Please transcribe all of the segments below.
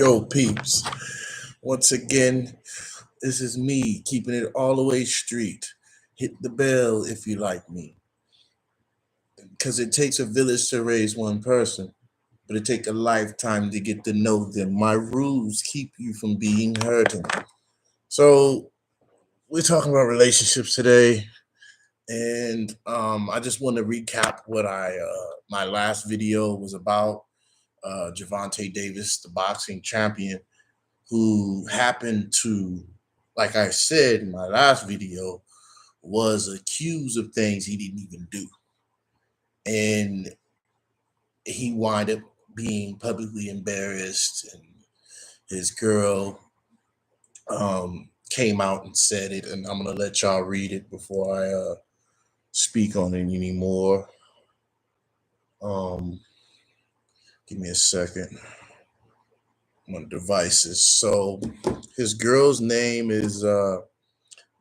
Yo, peeps. Once again, this is me keeping it all the way street. Hit the bell if you like me. Because it takes a village to raise one person, but it takes a lifetime to get to know them. My rules keep you from being hurting. So, we're talking about relationships today. And I just want to recap what my last video was about. Gervonta Davis, the boxing champion, who happened to, like I said in my last video, was accused of things he didn't even do. And he wound up being publicly embarrassed. And his girl came out and said it. And I'm going to let y'all read it before I speak on it anymore. Give me a second. On devices. So his girl's name is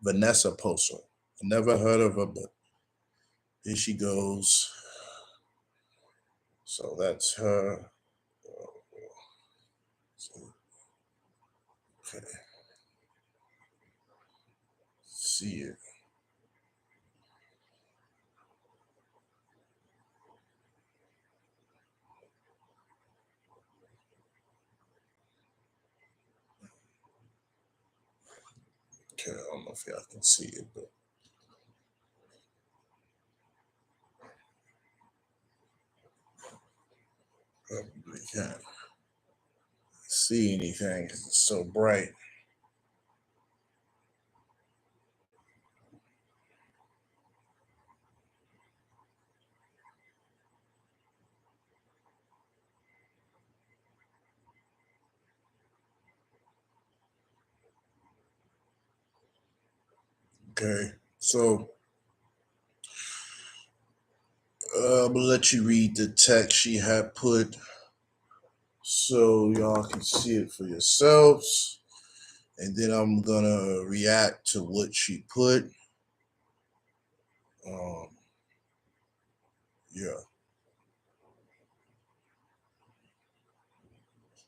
Vanessa Posso. I never heard of her, but here she goes. So that's her. Okay. See it. Okay, I don't know if y'all can see it, but probably can't see anything because it's so bright. Okay, so I'm gonna let you read the text she had put so y'all can see it for yourselves. And then I'm gonna react to what she put. Yeah.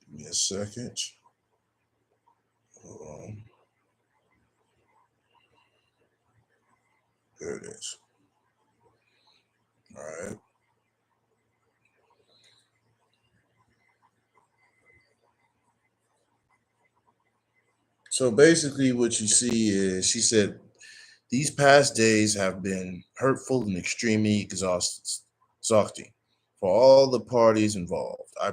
Give me a second. Hold on. There it is. All right. So basically, what you see is she said, these past days have been hurtful and extremely exhausting for all the parties involved. I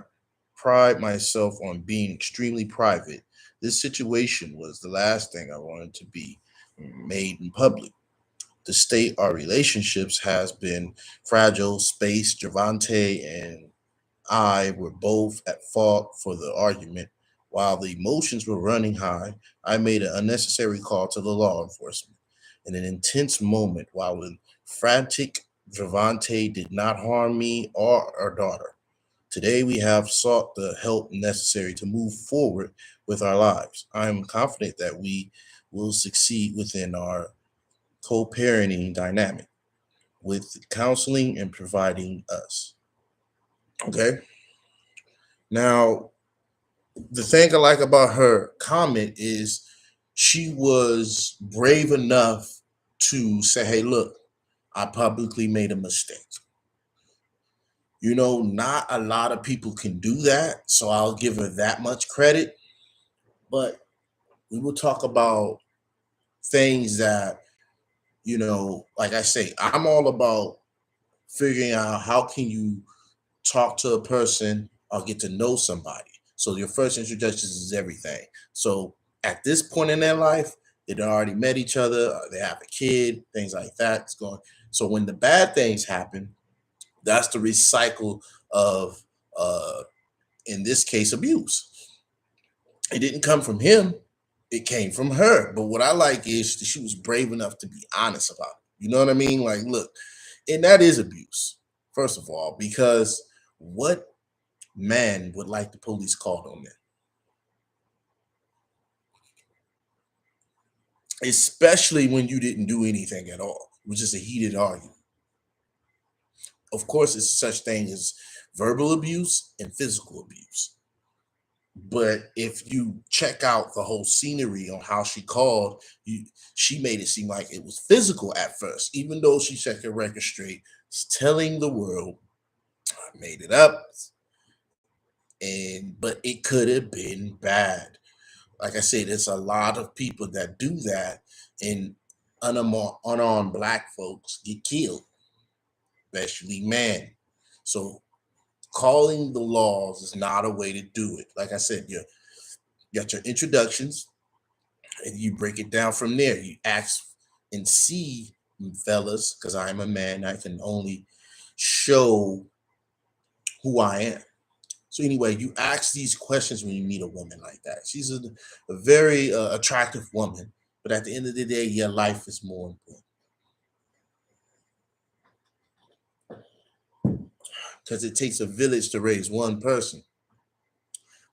pride myself on being extremely private. This situation was the last thing I wanted to be made in public. To state our relationships has been fragile. Space, Gervonta, and I were both at fault for the argument. While the emotions were running high, I made an unnecessary call to the law enforcement. In an intense moment, while in frantic, Gervonta did not harm me or our daughter. Today, we have sought the help necessary to move forward with our lives. I am confident that we will succeed within our co parenting dynamic with counseling and providing us. Okay. Now, the thing I like about her comment is she was brave enough to say, hey, look, I publicly made a mistake. Not a lot of people can do that. So I'll give her that much credit. But we will talk about things that, like I say, I'm all about figuring out how can you talk to a person or get to know somebody. So your first introductions is everything. So at this point in their life, they'd already met each other, they have a kid, things like that. It's going. So when the bad things happen, that's the recycle of, in this case, abuse. It didn't come from him; it came from her. But what I like is she was brave enough to be honest about it. You know what I mean? Like, look, and that is abuse, first of all, because what man would like the police called on them, especially when you didn't do anything at all. It was just a heated argument. Of course, it's such thing as verbal abuse and physical abuse. But if you check out the whole scenery on how she called, she made it seem like it was physical at first, even though she set the record straight, telling the world, I made it up, and but it could have been bad. Like I said, there's a lot of people that do that, and unarmed black folks get killed, especially men. So calling the laws is not a way to do it. Like I said, you got your introductions, and you break it down from there. You ask and see, fellas, because I'm a man, I can only show who I am. So anyway, you ask these questions when you meet a woman like that. She's a very attractive woman, but at the end of the day, your life is more important because it takes a village to raise one person,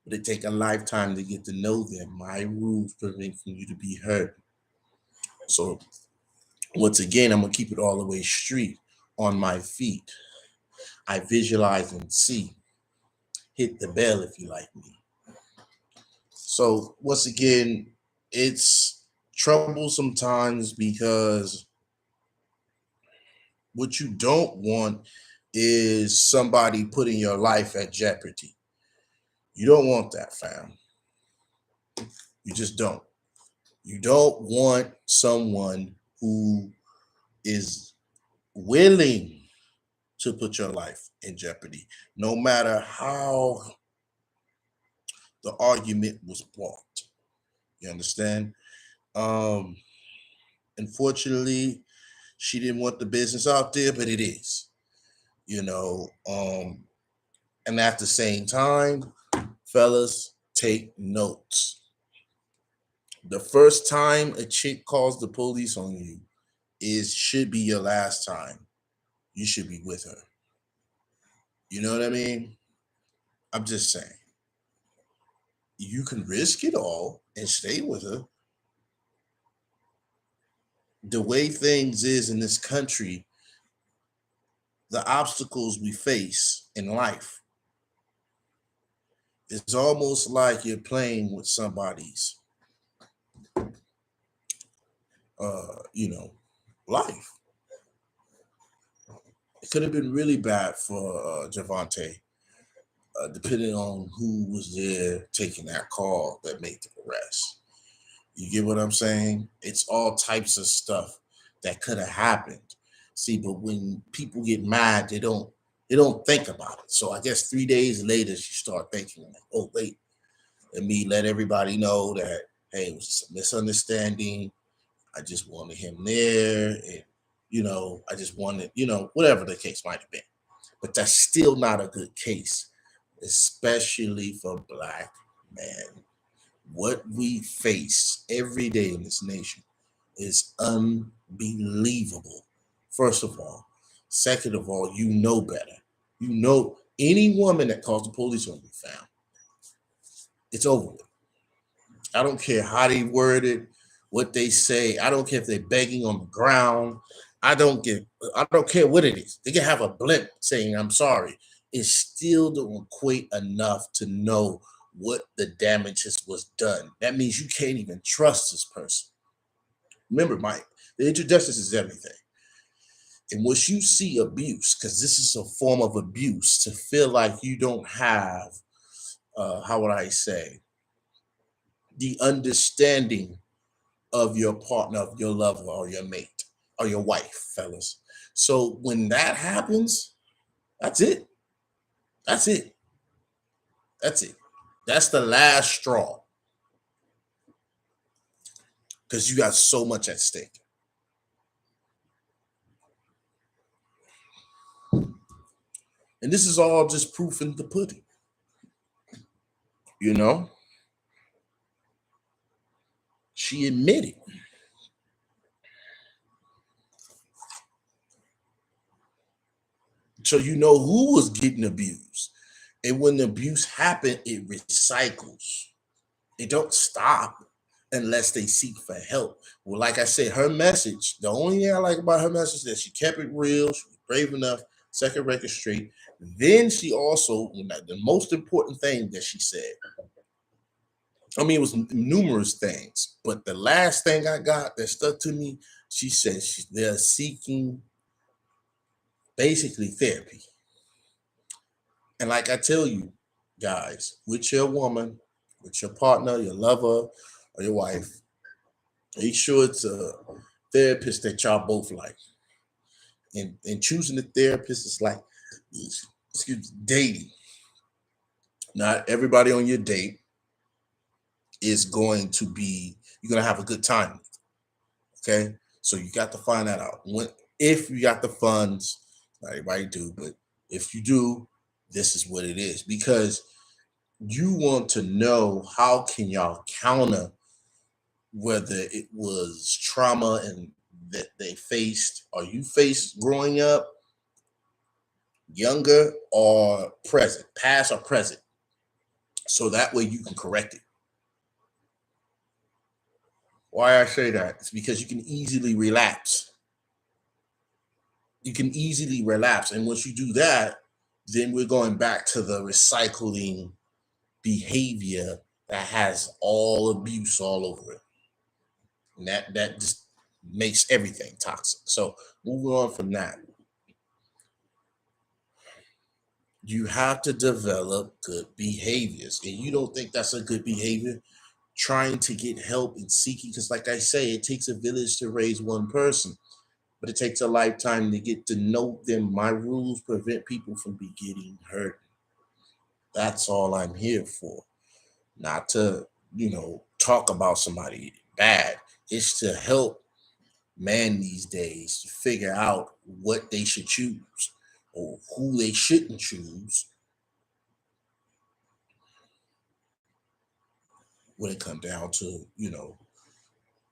but it takes a lifetime to get to know them. My rules prevent from you to be hurt. So once again, I'm gonna keep it all the way street on my feet. I visualize and see. Hit the bell if you like me. So once again, it's trouble sometimes because what you don't want is somebody putting your life at jeopardy. You don't want that, fam. You just don't. You don't want someone who is willing to put your life in jeopardy, no matter how the argument was brought. You understand? Um, Unfortunately, she didn't want the business out there, but it is, you know. And at the same time, fellas, take notes. The first time a chick calls the police on you is should be your last time. You should be with her. You know what I mean? I'm just saying. You can risk it all and stay with her. The way things is in this country, the obstacles we face in life, it's almost like you're playing with somebody's you know, life. It could have been really bad for Gervonta, depending on who was there taking that call that made the arrest. You get what I'm saying? It's all types of stuff that could have happened. See, but when people get mad, they don't think about it. So I guess 3 days later, she start thinking like, oh wait, let me let everybody know that hey, it was a misunderstanding. I just wanted him there, and I just wanted, whatever the case might have been. But that's still not a good case, especially for black men. What we face every day in this nation is unbelievable. First of all, second of all, you know better. You know any woman that calls the police on you, fam, it's over with. I don't care how they word it, what they say. I don't care if they're begging on the ground. I don't get. I don't care what it is. They can have a blimp saying "I'm sorry." It still don't equate enough to know what the damages was done. That means you can't even trust this person. Remember, Mike, the injustice is everything. And once you see abuse, because this is a form of abuse, to feel like you don't have, how would I say, the understanding of your partner, of your lover, or your mate, or your wife, fellas. So when that happens, that's it. That's it. That's it. That's the last straw because you got so much at stake. And this is all just proof in the pudding, you know? She admitted. So you know who was getting abused. And when the abuse happened, it recycles. It don't stop unless they seek for help. Well, like I said, her message, the only thing I like about her message is that she kept it real, she was brave enough, set her record straight. Then she also, the most important thing that she said, I mean, it was numerous things, but the last thing I got that stuck to me, she said they're seeking basically therapy. And like I tell you guys, with your woman, with your partner, your lover, or your wife, make sure it's a therapist that y'all both like. And choosing a therapist is like, excuse me, dating. Not everybody on your date is going to be, you're going to have a good time. Okay. So you got to find that out. If you got the funds, not everybody do, but if you do, this is what it is. Because you want to know how can y'all counter whether it was trauma and that they faced or you faced growing up, younger or present, past or present. So that way you can correct it. Why I say that? It's because you can easily relapse. You can easily relapse. And once you do that, then we're going back to the recycling behavior that has all abuse all over it. And that just makes everything toxic. So moving on from that, you have to develop good behaviors. And you don't think that's a good behavior? Trying to get help and seeking, because like I say, it takes a village to raise one person, but it takes a lifetime to get to know them. My rules prevent people from be getting hurt. That's all I'm here for. Not to, talk about somebody bad. It's to help man these days to figure out what they should choose or who they shouldn't choose when it comes down to,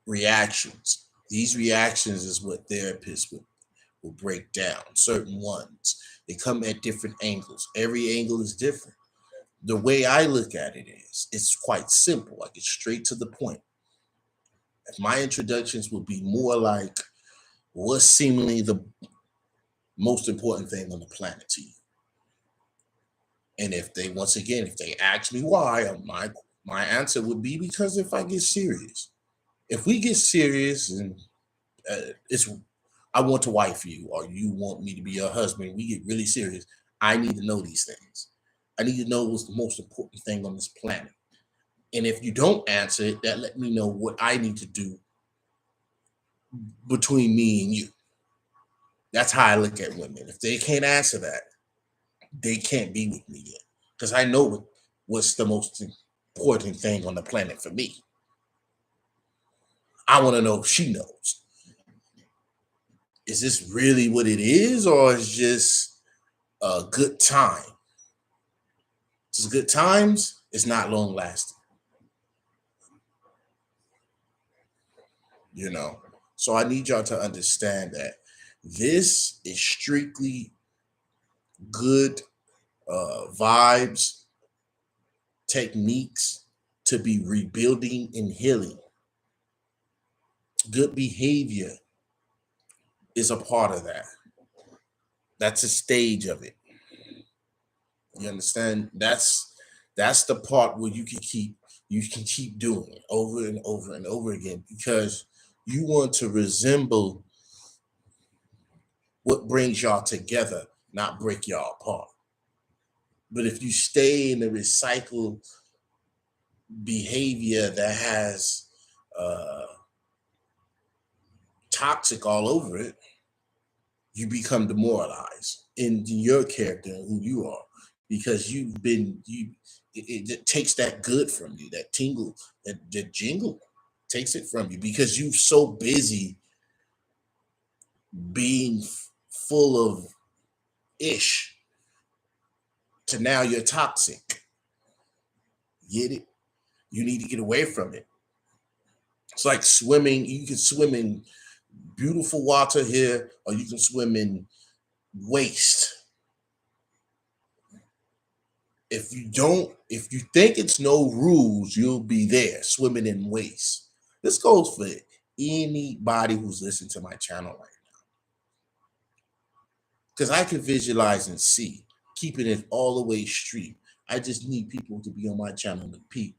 reactions. These reactions is what therapists will break down. Certain ones. They come at different angles. Every angle is different. The way I look at it is it's quite simple. I get straight to the point. If my introductions would be more like what's seemingly the most important thing on the planet to you. And if they once again, if they ask me why, my answer would be because if I get serious. If we get serious and it's I want to wife you or you want me to be your husband, we get really serious. I need to know these things. I need to know what's the most important thing on this planet. And if you don't answer it, that let me know what I need to do between me and you. That's how I look at women. If they can't answer that, they can't be with me yet. Because I know what's the most important thing on the planet for me. I want to know if she knows. Is this really what it is, or is just a good time? It's good times, it's not long lasting. So I need y'all to understand that this is strictly good vibes, techniques to be rebuilding and healing. Good behavior is a part of that. That's a stage of it. You understand? That's the part where you can keep doing it over and over and over again because you want to resemble what brings y'all together, not break y'all apart. But if you stay in the recycled behavior that has uh, toxic all over it, you become demoralized in your character and who you are because it takes that good from you, that tingle, that jingle takes it from you because you're so busy being full of ish to now you're toxic. Get it? You need to get away from it. It's like swimming. You can swim in beautiful water here, or you can swim in waste. If you think it's no rules, you'll be there swimming in waste. This goes for anybody who's listening to my channel right now. Because I can visualize and see, keeping it all the way straight. I just need people to be on my channel and peep.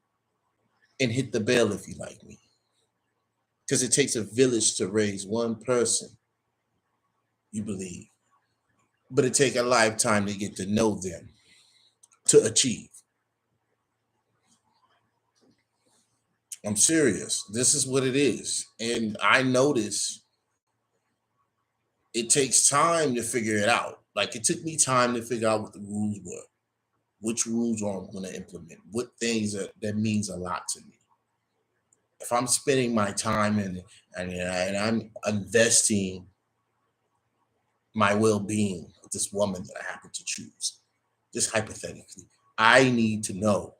and hit the bell if you like me. Because it takes a village to raise one person, you believe. But it take a lifetime to get to know them, to achieve. I'm serious. This is what it is. And I notice it takes time to figure it out. Like it took me time to figure out what the rules were, which rules are I'm going to implement, what things that means a lot to me. If I'm spending my time and I'm investing my well-being with this woman that I happen to choose, just hypothetically, I need to know,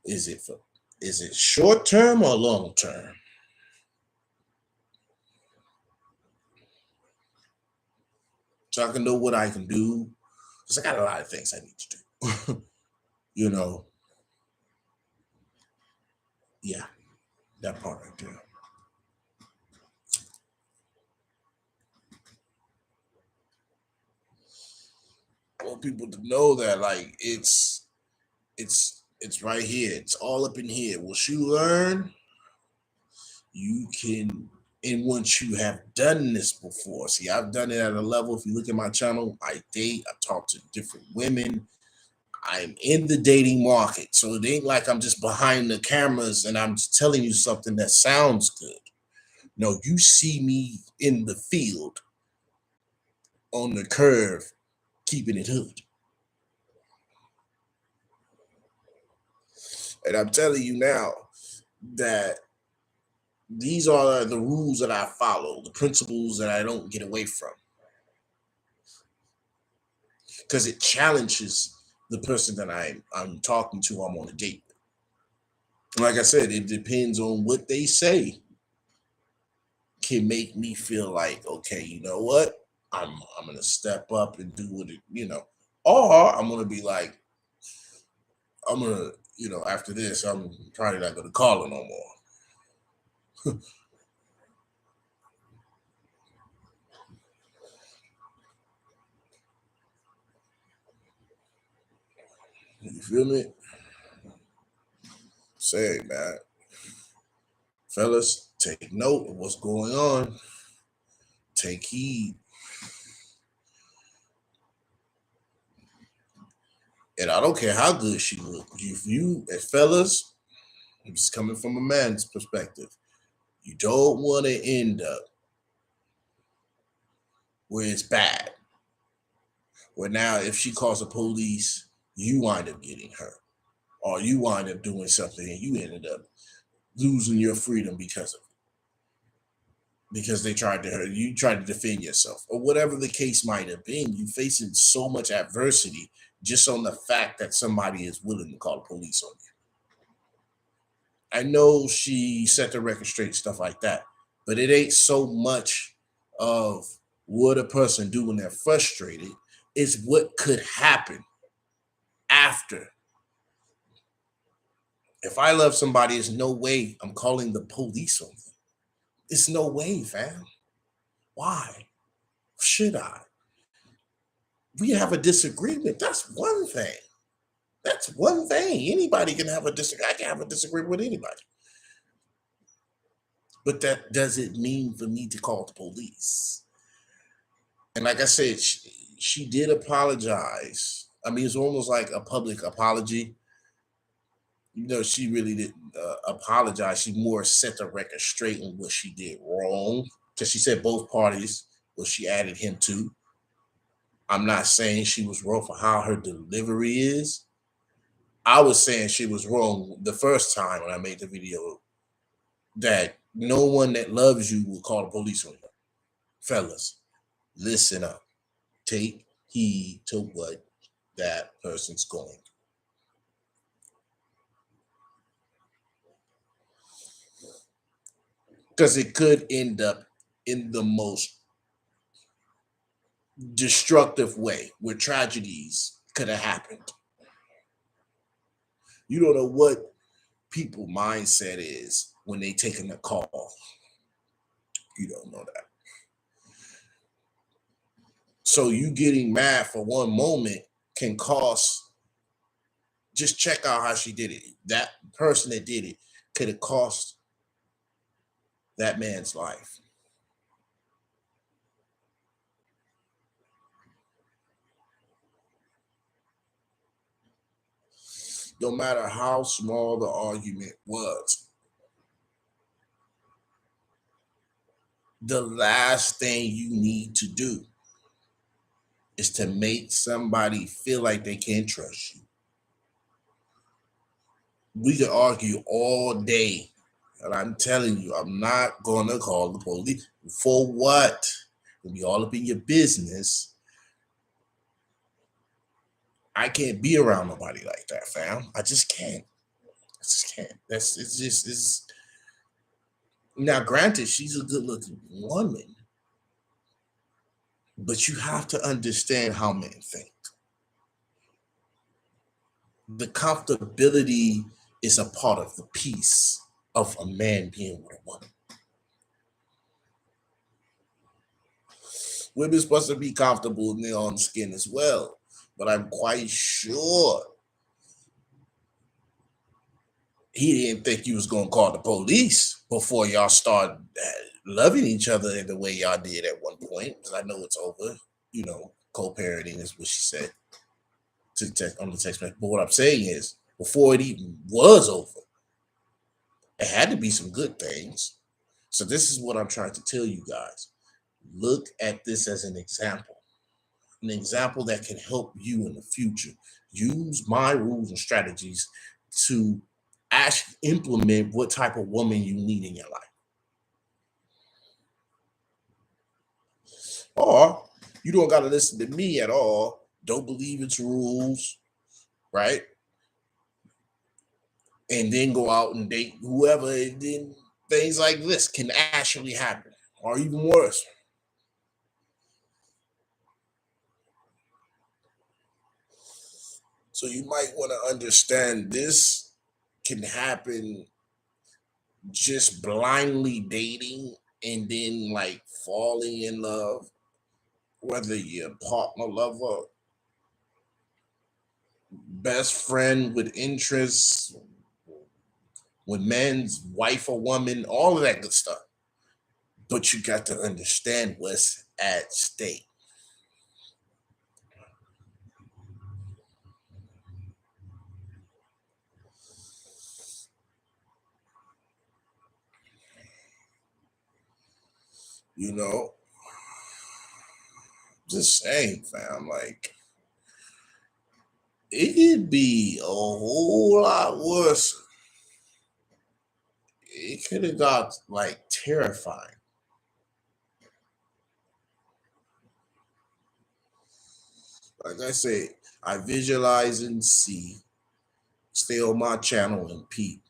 is it for, is it short term or long term? So I can know what I can do. Because I got a lot of things I need to do. you know, yeah, that part right there. I want people to know that like it's right here. It's all up in here. Once you learn, you can, and once you have done this before, see, I've done it at a level. If you look at my channel, I date, I talk to different women. I'm in the dating market. So it ain't like I'm just behind the cameras and I'm just telling you something that sounds good. No, you see me in the field on the curve, keeping it hood. And I'm telling you now that these are the rules that I follow, the principles that I don't get away from. Because it challenges the person that I'm talking to, I'm on a date with. Like I said, it depends on what they say can make me feel like, okay, you know what? I'm gonna step up and do what or I'm gonna be like, I'm gonna, after this, I'm probably not gonna call her no more. You feel me? Say, man, fellas, take note of what's going on. Take heed. And I don't care how good she looks. If you, as fellas, I'm just coming from a man's perspective, you don't want to end up where it's bad. Where now, if she calls the police, you wind up getting hurt, or you wind up doing something and you ended up losing your freedom because of it. Because they tried to hurt you, tried to defend yourself, or whatever the case might have been. You facing so much adversity just on the fact that somebody is willing to call the police on you. I know she set the record straight, stuff like that, but it ain't so much of what a person do when they're frustrated. It's what could happen after. If I love somebody, there's no way I'm calling the police on them. It's no way, fam. Why should I? We have a disagreement. That's one thing. That's one thing. Anybody can have a disagreement. I can have a disagreement with anybody. But that doesn't mean for me to call the police. And like I said, she did apologize. I mean, it's almost like a public apology. She really didn't apologize. She more set the record straight on what she did wrong. Because she said both parties, well, she added him too. I'm not saying she was wrong for how her delivery is. I was saying she was wrong the first time when I made the video that no one that loves you will call the police on you. Fellas, listen up. Take heed to what that person's going. Because it could end up in the most destructive way where tragedies could have happened. You don't know what people mindset is when they taking a call. You don't know that. So you getting mad for one moment can cost Just check out how she did it. That person that did it could have cost that man's life. No matter how small the argument was, the last thing you need to do is to make somebody feel like they can't trust you. We could argue all day, and I'm telling you, I'm not gonna call the police. For what? It'll be all up in your business. I can't be around nobody like that, fam. I just can't. I just can't. That's it's just it's now granted, she's a good looking woman, but you have to understand how men think. The comfortability is a part of the peace of a man being with a woman. Women's supposed to be comfortable in their own skin as well. But I'm quite sure he didn't think you was gonna call the police before y'all start loving each other in the way y'all did at one point. Because I know it's over. Co-parenting is what she said to text on the text message. But what I'm saying is, before it even was over, it had to be some good things. So this is what I'm trying to tell you guys. Look at this as an example that can help you in the future. Use my rules and strategies to actually implement what type of woman you need in your life. Or you don't got to listen to me at all. Don't believe its rules, right? And then go out and date whoever, and then things like this can actually happen, or even worse. So you might want to understand this can happen just blindly dating and then like falling in love, whether you're partner, lover, best friend with interests, with man's wife or woman, all of that good stuff. But you got to understand what's at stake. You know, just saying, fam, like it'd be a whole lot worse. It could have got like terrifying. Like I say, I visualize and see. Stay on my channel and peep,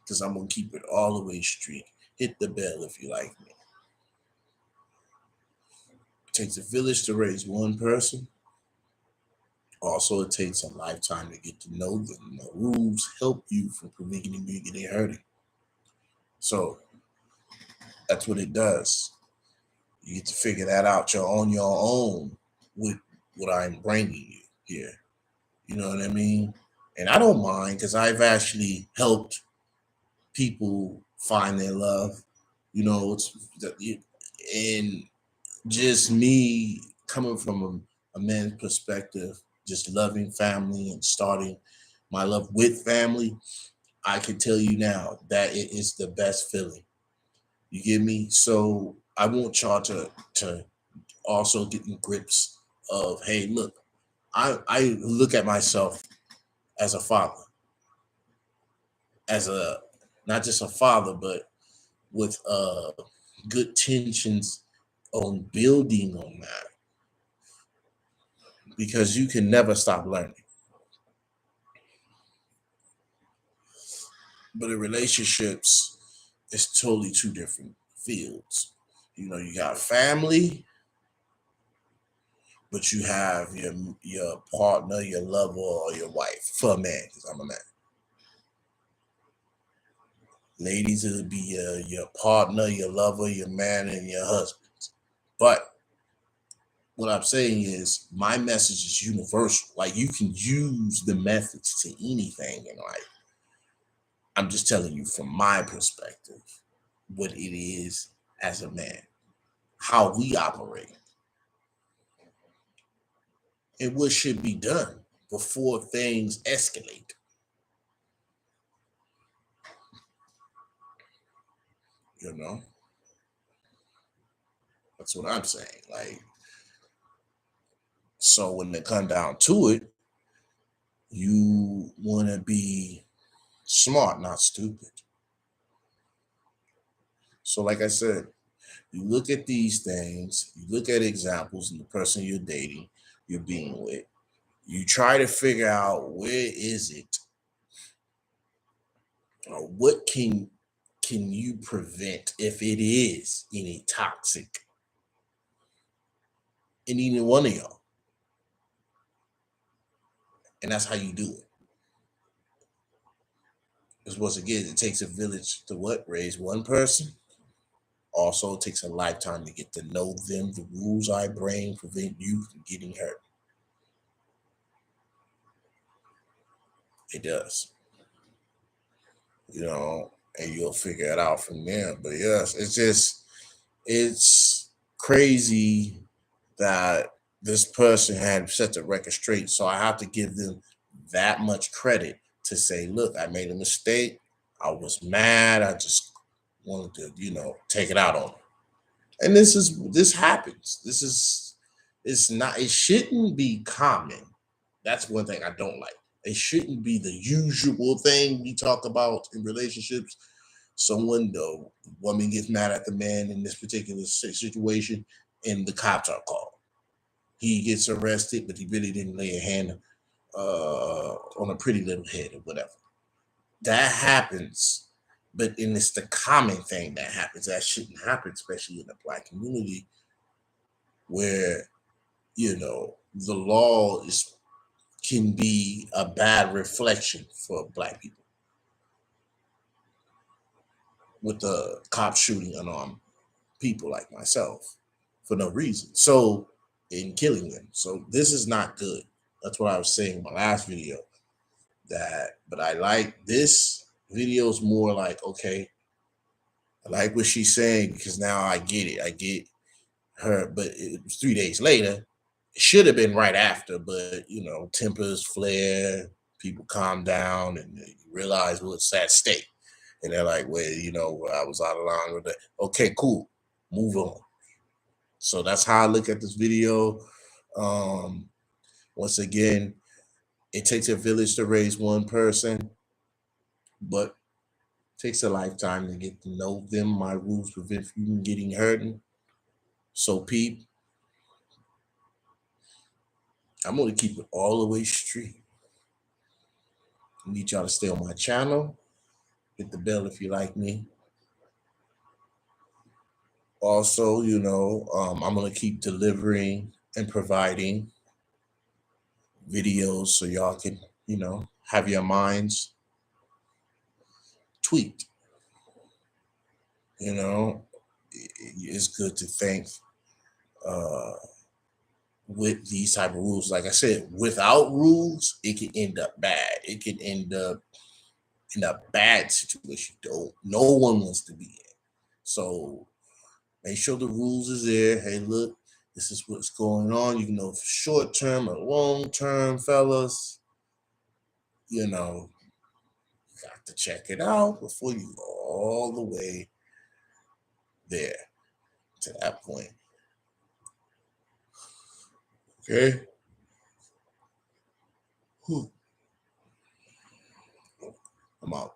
because I'm gonna keep it all the way straight. Hit the bell if you like me. It takes a village to raise one person. Also, it takes a lifetime to get to know them. The rules help you from preventing you getting hurting. So that's what it does. You get to figure that out on your own with what I'm bringing you here. You know what I mean? And I don't mind, because I've actually helped people find their love. It's and just me coming from a man's perspective, just loving family and starting my love with family. I can tell you now that it is the best feeling. You get me? So I want y'all to also get in grips of, hey, look, I look at myself as a father, as a not just a father, but with good tensions on building on that, because you can never stop learning. But in relationships, it's totally two different fields. You got family, but you have your partner, your lover, or your wife. For a man, because I'm a man. Ladies, it'll be your partner, your lover, your man, and your husband. But what I'm saying is my message is universal. Like you can use the methods to anything in life. I'm just telling you from my perspective what it is as a man, how we operate, and what should be done before things escalate. You know, that's what I'm saying. Like, so when it come down to it, you want to be smart, not stupid. So, like I said, you look at these things, you look at examples in the person you're dating, you're being with. You try to figure out where is it, or what can you prevent if it is any toxic in either one of y'all, and that's how you do it. Because once again, it takes a village to what raise one person. Also, it takes a lifetime to get to know them. The rules I bring prevent you from getting hurt. It does, and you'll figure it out from there. But yes, it's crazy that this person had set the record straight. So I have to give them that much credit to say, look, I made a mistake. I was mad. I just wanted to, take it out on them. And this happens. It's not, it shouldn't be common. That's one thing I don't like. It shouldn't be the usual thing we talk about in relationships. The woman gets mad at the man in this particular situation, and the cops are called. He gets arrested, but he really didn't lay a hand on a pretty little head or whatever. That happens, and it's the common thing that happens. That shouldn't happen, especially in the Black community, where the law can be a bad reflection for Black people, with the cop shooting unarmed people like myself for no reason. So, in killing them. So this is not good. That's what I was saying in my last video. But I like this video is more like, okay, I like what she's saying because now I get it. I get her, but it was 3 days later. It should have been right after, but tempers flare, people calm down, and you realize what's at stake. And they're like, well, I was out of line with that. Okay, cool. Move on. So that's how I look at this video. Once again, it takes a village to raise one person, but it takes a lifetime to get to know them. My rules prevent you from getting hurt. So, peep, I'm going to keep it all the way straight. I need y'all to stay on my channel. Hit the bell if you like me. Also, I'm going to keep delivering and providing videos so y'all can, have your minds tweaked. It's good to think with these type of rules. Like I said, without rules, it can end up bad. It can end up in a bad situation. No one wants to be in. So make sure the rules is there. Hey, look, this is what's going on. You know, for short term or long term, fellas, got to check it out before you go all the way there to that point. Okay. I'm out.